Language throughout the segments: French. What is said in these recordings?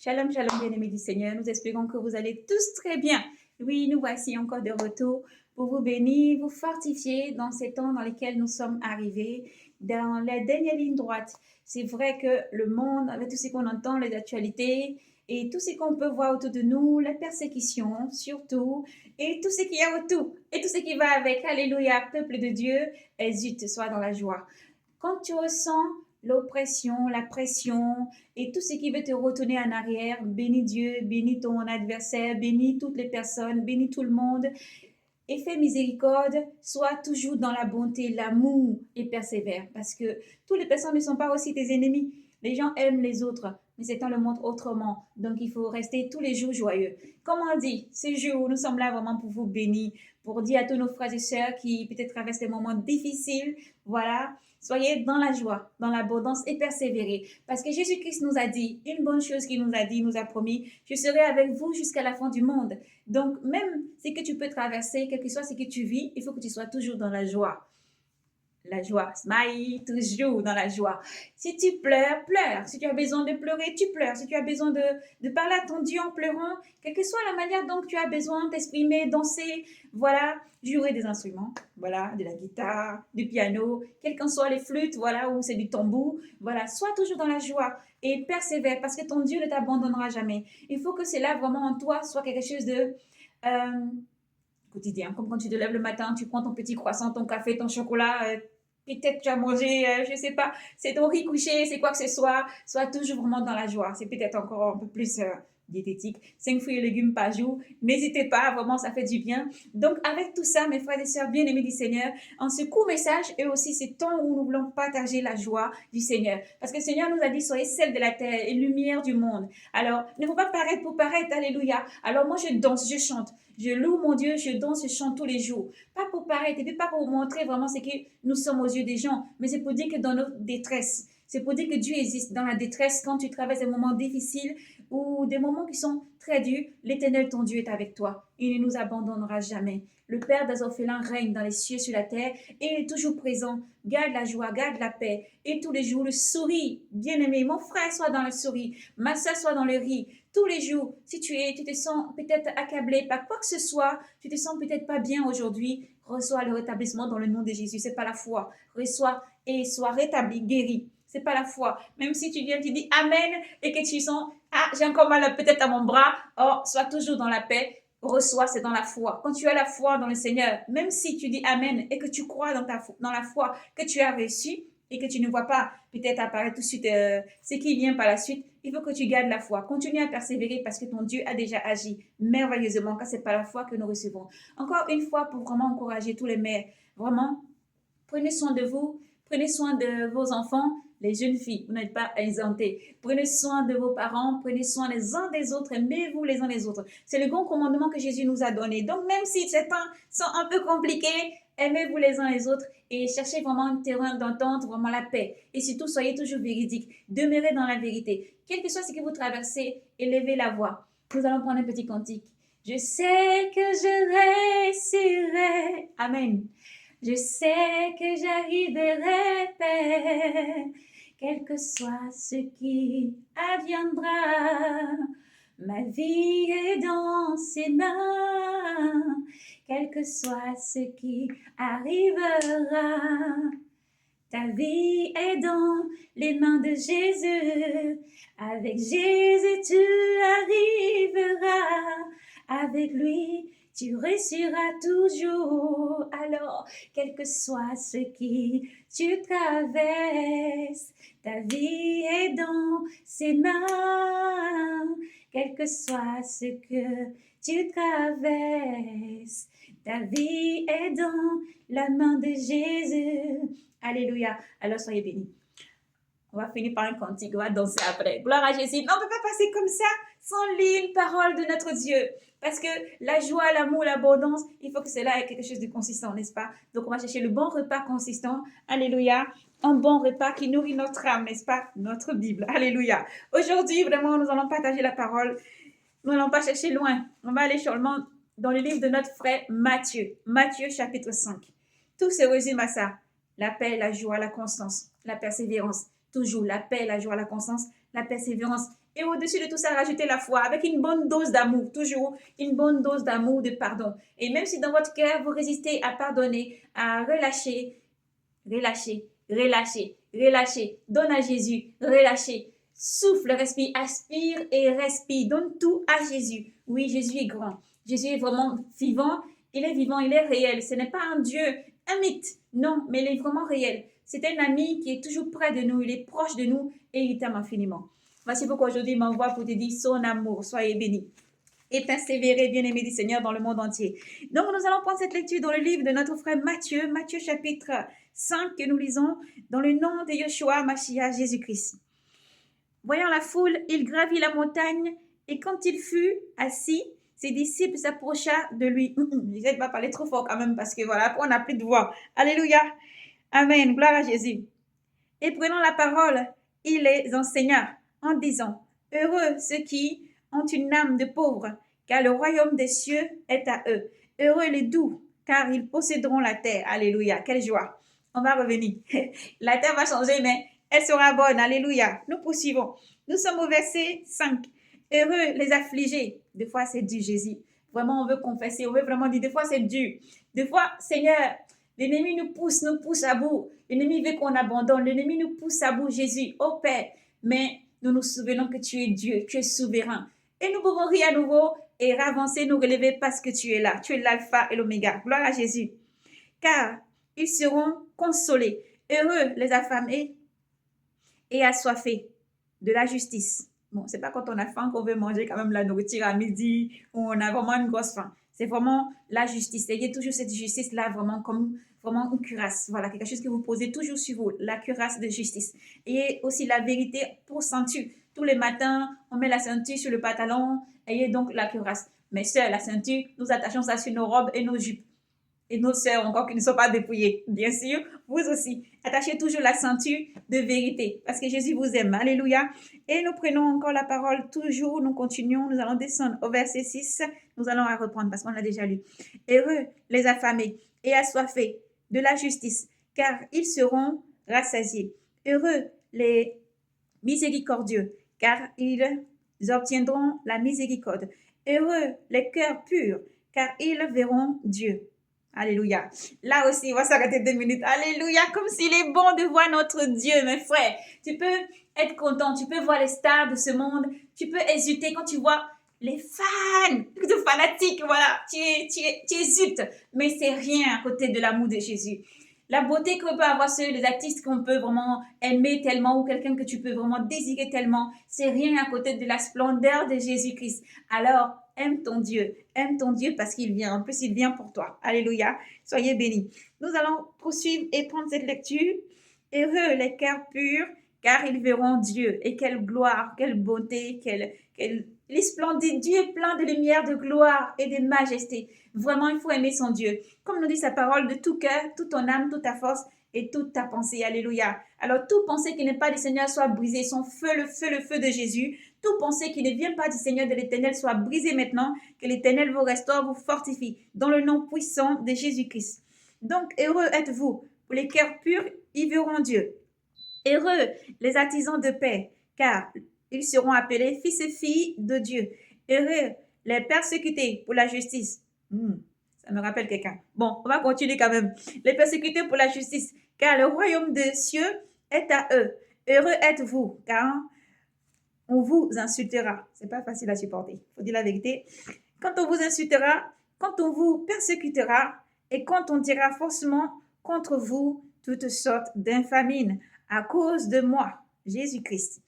Shalom, shalom, bien-aimés du Seigneur. Nous espérons que vous allez tous très bien. Oui, nous voici encore de retour pour vous bénir, vous fortifier dans ces temps dans lesquels nous sommes arrivés, dans la dernière ligne droite. C'est vrai que le monde, avec tout ce qu'on entend, les actualités et tout ce qu'on peut voir autour de nous, la persécution surtout, et tout ce qu'il y a autour, et tout ce qui va avec. Alléluia, peuple de Dieu, exulte, sois dans la joie. Quand tu ressens l'oppression, la pression et tout ce qui veut te retourner en arrière, bénis Dieu, bénis ton adversaire, bénis toutes les personnes, bénis tout le monde et fais miséricorde, sois toujours dans la bonté, l'amour et persévère parce que toutes les personnes ne sont pas aussi tes ennemis. Les gens aiment les autres, mais c'est dans le monde autrement. Donc, il faut rester tous les jours joyeux. Comme on dit, ce jour, nous sommes là vraiment pour vous bénir, pour dire à tous nos frères et sœurs qui peut-être traversent des moments difficiles, voilà, soyez dans la joie, dans l'abondance et persévérez. Parce que Jésus-Christ nous a dit, une bonne chose qu'il nous a dit, il nous a promis, je serai avec vous jusqu'à la fin du monde. Donc, même ce que tu peux traverser, quel que soit ce que tu vis, il faut que tu sois toujours dans la joie. La joie, smile, toujours dans la joie. Si tu pleures, pleure. Si tu as besoin de pleurer, tu pleures. Si tu as besoin de parler à ton Dieu en pleurant, quelle que soit la manière dont tu as besoin d'exprimer, danser, voilà, jouer des instruments, voilà, de la guitare, du piano, quelles qu'en soient les flûtes, voilà, ou c'est du tambour, voilà, sois toujours dans la joie et persévère parce que ton Dieu ne t'abandonnera jamais. Il faut que cela vraiment en toi soit quelque chose de quotidien. Comme quand tu te lèves le matin, tu prends ton petit croissant, ton café, ton chocolat, peut-être tu as mangé, je sais pas, c'est ton riz couché, c'est quoi que ce soit, sois toujours vraiment dans la joie. C'est peut-être encore un peu plus diététique. 5 fruits et légumes par jour. N'hésitez pas, vraiment, ça fait du bien. Donc, avec tout ça, mes frères et sœurs bien-aimés du Seigneur, en ce court message et aussi ce temps où nous voulons partager la joie du Seigneur. Parce que le Seigneur nous a dit, soyez sel de la terre et lumière du monde. Alors, ne faut pas paraître pour paraître, alléluia. Alors, moi, je danse, je chante. Je loue mon Dieu, je danse, je chante tous les jours. Pas pour paraître, et puis pas pour montrer vraiment ce que nous sommes aux yeux des gens, mais c'est pour dire que dans notre détresse, c'est pour dire que Dieu existe dans la détresse quand tu traverses des moments difficiles ou des moments qui sont très durs. L'Éternel, ton Dieu, est avec toi. Il ne nous abandonnera jamais. Le Père des orphelins règne dans les cieux, sur la terre, et il est toujours présent. Garde la joie, garde la paix, et tous les jours le sourire. Bien-aimé, mon frère soit dans le sourire, ma soeur soit dans le rire. Tous les jours, si tu te sens peut-être accablé par quoi que ce soit, tu te sens peut-être pas bien aujourd'hui, reçois le rétablissement dans le nom de Jésus. C'est pas la foi. Reçois et sois rétabli, guéri. C'est pas la foi. Même si tu viens, tu dis Amen et que tu sens, ah, j'ai encore mal peut-être à mon bras, oh, sois toujours dans la paix. Reçois, c'est dans la foi. Quand tu as la foi dans le Seigneur, même si tu dis Amen et que tu crois dans la foi que tu as reçue et que tu ne vois pas peut-être apparaître tout de suite ce qui vient par la suite, il faut que tu gardes la foi. Continue à persévérer parce que ton Dieu a déjà agi merveilleusement quand c'est pas la foi que nous recevons. Encore une fois, pour vraiment encourager tous les mères, vraiment, prenez soin de vous, prenez soin de vos enfants, les jeunes filles, vous n'êtes pas exemptés. Prenez soin de vos parents, prenez soin les uns des autres, aimez-vous les uns les autres. C'est le grand commandement que Jésus nous a donné. Donc, même si ces temps sont un peu compliqués, aimez-vous les uns les autres et cherchez vraiment un terrain d'entente, vraiment la paix. Et surtout, soyez toujours véridiques. Demeurez dans la vérité. Quel que soit ce que vous traversez, élevez la voix. Nous allons prendre un petit cantique. Je sais que je réussirai. Amen. Je sais que j'arriverai, Père, quel que soit ce qui adviendra. Ma vie est dans ses mains, quel que soit ce qui arrivera. Ta vie est dans les mains de Jésus. Avec Jésus, tu arriveras. Avec lui, tu réussiras toujours. Alors, quel que soit ce qui tu traverses, ta vie est dans ses mains. Quel que soit ce que tu traverses, ta vie est dans la main de Jésus. Alléluia. Alors, soyez bénis. On va finir par un cantique, on va danser après. Gloire à Jésus. Non, on ne peut pas passer comme ça sans lire une parole de notre Dieu. Parce que la joie, l'amour, l'abondance, il faut que cela ait quelque chose de consistant, n'est-ce pas? Donc, on va chercher le bon repas consistant. Alléluia. Un bon repas qui nourrit notre âme, n'est-ce pas? Notre Bible. Alléluia. Aujourd'hui, vraiment, nous allons partager la parole. Nous n'allons pas chercher loin. On va aller seulement dans le livre de notre frère Matthieu. Matthieu, chapitre 5. Tout se résume à ça. La paix, la joie, la constance, la persévérance. Toujours la paix, la joie, la constance, la persévérance Et au-dessus de tout ça, rajouter la foi avec une bonne dose d'amour, toujours une bonne dose d'amour, de pardon. Et même si dans votre cœur, vous résistez à pardonner, à relâcher, relâchez, relâchez, relâchez. Donne à Jésus, relâchez. Souffle, respire, aspire et respire. Donne tout à Jésus. Oui, Jésus est grand. Jésus est vraiment vivant. Il est vivant, il est réel. Ce n'est pas un Dieu, un mythe. Non, mais il est vraiment réel. C'est un ami qui est toujours près de nous. Il est proche de nous et il t'aime infiniment. Voici pourquoi aujourd'hui il m'envoie pour te dire son amour. Soyez bénis et persévérer, bien-aimés du Seigneur, dans le monde entier. Donc, nous allons prendre cette lecture dans le livre de notre frère Matthieu, Matthieu chapitre 5, que nous lisons dans le nom de Yeshua, Mashiach, Jésus-Christ. Voyant la foule, il gravit la montagne, et quand il fut assis, ses disciples s'approchèrent de lui. J'essaie de pas parler trop fort quand même, parce que voilà, après on n'a plus de voix. Alléluia. Amen. Gloire à Jésus. Et prenant la parole, il les enseigna en disant, heureux ceux qui ont une âme de pauvre, car le royaume des cieux est à eux. Heureux les doux, car ils posséderont la terre. Alléluia. Quelle joie. On va revenir. La terre va changer, mais elle sera bonne. Alléluia. Nous poursuivons. Nous sommes au verset 5. Heureux les affligés. Des fois, c'est dur, Jésus. Vraiment, on veut confesser. On veut vraiment dire, des fois, c'est dur. Des fois, Seigneur, l'ennemi nous pousse à bout. L'ennemi veut qu'on abandonne. L'ennemi nous pousse à bout, Jésus. Oh Père. Mais nous nous souvenons que tu es Dieu, tu es souverain. Et nous pouvons rire à nouveau et avancer, nous relever parce que tu es là. Tu es l'alpha et l'oméga. Gloire à Jésus. Car ils seront consolés. Heureux les affamés et assoiffés de la justice. Bon, c'est pas quand on a faim qu'on veut manger quand même la nourriture à midi ou on a vraiment une grosse faim. C'est vraiment la justice. Ayez toujours cette justice-là vraiment comme vraiment une cuirasse. Voilà, quelque chose que vous posez toujours sur vous, la cuirasse de justice. Et aussi la vérité pour ceinture. Tous les matins, on met la ceinture sur le pantalon. Ayez donc la cuirasse. Mais sœurs, la ceinture, nous attachons ça sur nos robes et nos jupes. Et nos sœurs encore qui ne sont pas dépouillées. Bien sûr, vous aussi. Attachez toujours la ceinture de vérité parce que Jésus vous aime. Alléluia. Et nous prenons encore la parole toujours. Nous continuons. Nous allons descendre au verset 6. Nous allons la reprendre parce qu'on l'a déjà lu. Heureux les affamés et assoiffés de la justice, car ils seront rassasiés. Heureux les miséricordieux, car ils obtiendront la miséricorde. Heureux les cœurs purs, car ils verront Dieu. Alléluia. Là aussi, on va s'arrêter 2 minutes. Alléluia. Comme s'il est bon de voir notre Dieu, mes frères. Tu peux être content. Tu peux voir les stars de ce monde. Tu peux hésiter quand tu vois les fans, de fanatiques. Voilà. Tu hésites. Mais c'est rien à côté de l'amour de Jésus. La beauté qu'on peut avoir sur les artistes qu'on peut vraiment aimer tellement ou quelqu'un que tu peux vraiment désirer tellement, c'est rien à côté de la splendeur de Jésus-Christ. Alors, aime ton Dieu parce qu'il vient. En plus, il vient pour toi. Alléluia. Soyez bénis. Nous allons poursuivre et prendre cette lecture. Heureux les cœurs purs, car ils verront Dieu. Et quelle gloire, quelle beauté, il est splendide. Dieu est plein de lumière, de gloire et de majesté. Vraiment, il faut aimer son Dieu. Comme nous dit sa parole, de tout cœur, toute ton âme, toute ta force et toute ta pensée. Alléluia. Alors, toute pensée qui n'est pas du Seigneur soit brisée. Son feu, le feu de Jésus. Toute pensée qui ne vient pas du Seigneur de l'Éternel soit brisée maintenant. Que l'Éternel vous restaure, vous fortifie. Dans le nom puissant de Jésus-Christ. Donc, heureux êtes-vous. Pour les cœurs purs, ils verront Dieu. Heureux les artisans de paix, car ils seront appelés fils et filles de Dieu. Heureux les persécutés pour la justice. Ça me rappelle quelqu'un. Bon, on va continuer quand même. Les persécutés pour la justice, car le royaume des cieux est à eux. Heureux êtes-vous, car on vous insultera. C'est pas facile à supporter. Il faut dire la vérité. Quand on vous insultera, quand on vous persécutera, et quand on dira faussement contre vous toutes sortes d'infamines à cause de moi, Jésus-Christ.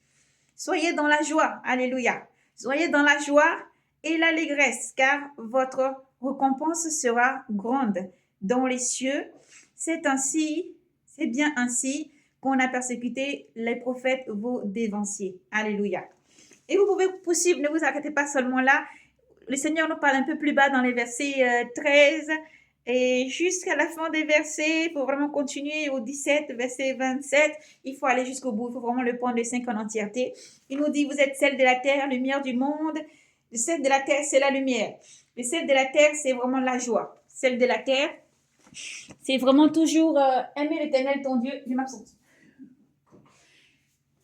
Soyez dans la joie. Alléluia. Soyez dans la joie et l'allégresse, car votre récompense sera grande dans les cieux. C'est bien ainsi qu'on a persécuté les prophètes, vos dévanciers. Alléluia. Et vous pouvez poursuivre, ne vous arrêtez pas seulement là. Le Seigneur nous parle un peu plus bas dans les versets 13 et jusqu'à la fin des versets. Il faut vraiment continuer au 17, verset 27. Il faut aller jusqu'au bout. Il faut vraiment le prendre les 5 en entièreté. Il nous dit, vous êtes sel de la terre, lumière du monde. Le sel de la terre, c'est la lumière. Le sel de la terre, c'est vraiment la joie. Sel de la terre, c'est vraiment toujours aimer l'Éternel, ton Dieu. Je m'absente.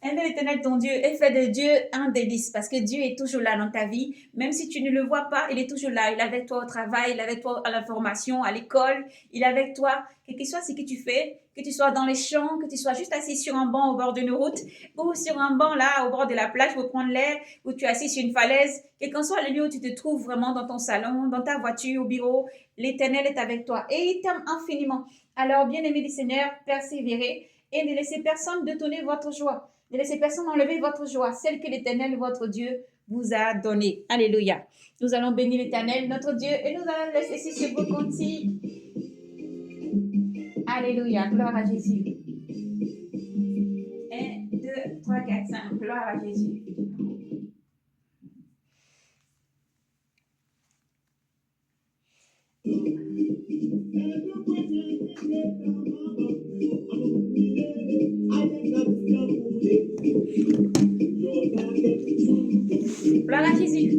Aime l'Éternel ton Dieu et fais de Dieu un délice parce que Dieu est toujours là dans ta vie. Même si tu ne le vois pas, il est toujours là. Il est avec toi au travail, il est avec toi à la formation, à l'école. Il est avec toi, quel que soit ce que tu fais, que tu sois dans les champs, que tu sois juste assis sur un banc au bord d'une route ou sur un banc là au bord de la plage pour prendre l'air, ou tu es assis sur une falaise. Quel qu'en soit le lieu où tu te trouves vraiment dans ton salon, dans ta voiture, au bureau, l'Éternel est avec toi et il t'aime infiniment. Alors, bien-aimé du Seigneur, persévérez et ne laissez personne détourner votre joie. Ne laissez personne enlever votre joie, celle que l'Éternel, votre Dieu, vous a donnée. Alléluia. Nous allons bénir l'Éternel, notre Dieu, et nous allons laisser ici ce beau cantique. Alléluia. Gloire à Jésus. 1, 2, 3, 4, 5. Gloire à Jésus. Gloire à Jésus.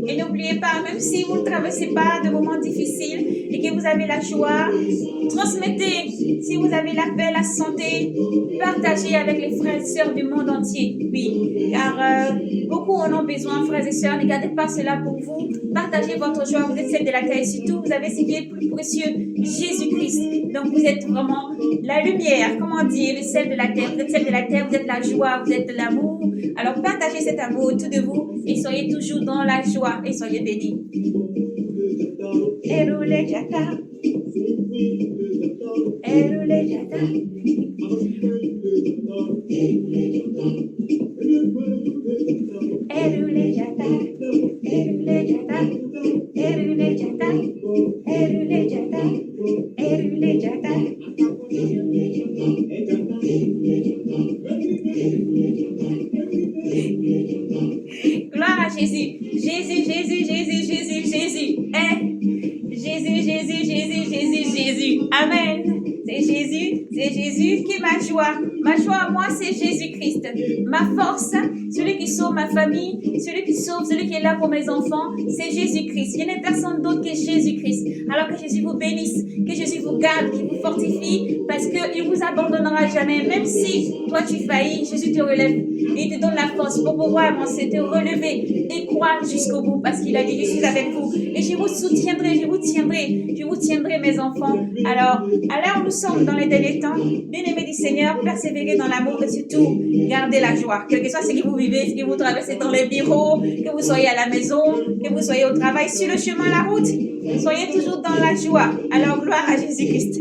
Et n'oubliez pas, même si vous ne traversez pas de moments difficiles et que vous avez la joie, transmettez. Si vous avez la paix, la santé, partagez avec les frères et sœurs du monde entier. Oui, car beaucoup en ont besoin, frères et sœurs. Ne gardez pas cela pour vous. Partagez votre joie. Vous êtes celle de la terre et surtout, vous avez ce qui est le plus précieux, Jésus-Christ. Donc, vous êtes vraiment la lumière, comment dire, le sel de la terre. Vous êtes celle de la terre, vous êtes la joie, vous êtes l'amour. Alors, partagez cet amour autour de vous et soyez toujours dans la joie et soyez bénis. Erule jata. Erule jata. Erule jata. Erule jata. Erule jata. Erule jata. Erule jata. Gloire à Jésus. Jésus, Jésus, Jésus, Jésus, Jésus. Jésus, Jésus, Jésus, Jésus, Jésus. Amen. C'est Jésus qui est ma joie. Ma joie à moi, c'est Jésus-Christ. Ma force, celui qui sauve ma famille, celui qui sauve, celui qui est là pour mes enfants, c'est Jésus-Christ. Il n'y a personne d'autre que Jésus-Christ. Alors que Jésus vous bénisse, que Jésus vous garde, qu'il vous fortifie, parce qu'il ne vous abandonnera jamais. Même si toi tu faillis, Jésus te relève et il te donne la force pour pouvoir avancer, te relever et croire jusqu'au bout, parce qu'il a dit, je suis avec vous et je vous soutiendrai, je vous tiendrai mes enfants. Alors, à l'heure où nous sommes dans les derniers temps, bien-aimés du Seigneur, persévérez dans l'amour et surtout, gardez la joie. Quel que soit ce que vous vivez, ce que vous traversez dans les bureaux, que vous soyez à la maison, que vous soyez au travail, sur le chemin, la route, soyez toujours dans la joie. Alors, gloire à Jésus-Christ.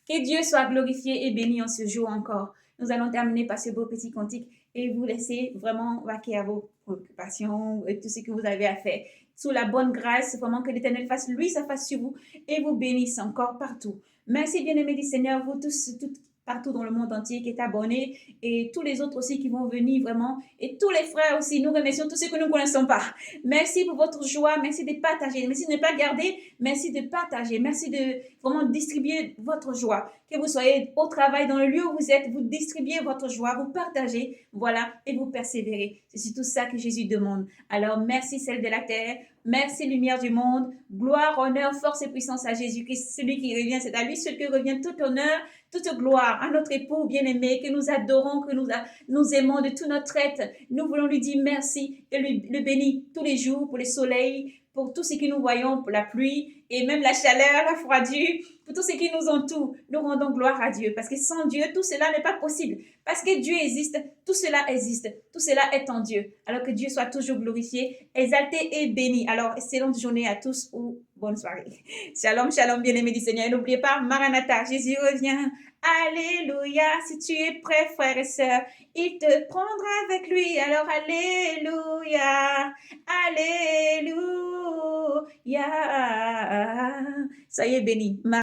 Que Dieu soit glorifié et béni en ce jour encore. Nous allons terminer par ce beau petit cantique et vous laisser vraiment vaquer à vos préoccupations et tout ce que vous avez à faire. Sous la bonne grâce, vraiment que l'Éternel fasse lui sa face sur vous et vous bénisse encore partout. Merci bien-aimés du Seigneur, vous tous, toutes, partout dans le monde entier qui est abonné et tous les autres aussi qui vont venir vraiment et tous les frères aussi. Nous remercions tous ceux que nous ne connaissons pas. Merci pour votre joie, merci de partager, merci de ne pas garder, merci de partager, merci de vraiment distribuer votre joie. Que vous soyez au travail, dans le lieu où vous êtes, vous distribuez votre joie, vous partagez, voilà, et vous persévérez. C'est tout ça que Jésus demande. Alors, merci celle de la terre, merci lumière du monde, gloire, honneur, force et puissance à Jésus-Christ. Celui qui revient, c'est à lui seul que revient tout honneur, toute gloire à notre époux bien-aimé, que nous adorons, que nous aimons de tout notre être. Nous voulons lui dire merci et le bénir tous les jours pour le soleil, pour tout ce que nous voyons, pour la pluie et même la chaleur, la froidure, pour tout ce qui nous entoure. Nous rendons gloire à Dieu parce que sans Dieu, tout cela n'est pas possible. Parce que Dieu existe, tout cela existe. Tout cela est en Dieu. Alors que Dieu soit toujours glorifié, exalté et béni. Alors, excellente journée à tous ou bonne soirée. Shalom, shalom, bien-aimés du Seigneur. Et n'oubliez pas, Maranatha, Jésus revient. Alléluia. Si tu es prêt, frère et sœur, il te prendra avec lui. Alors, alléluia. Alléluia. Soyez bénis.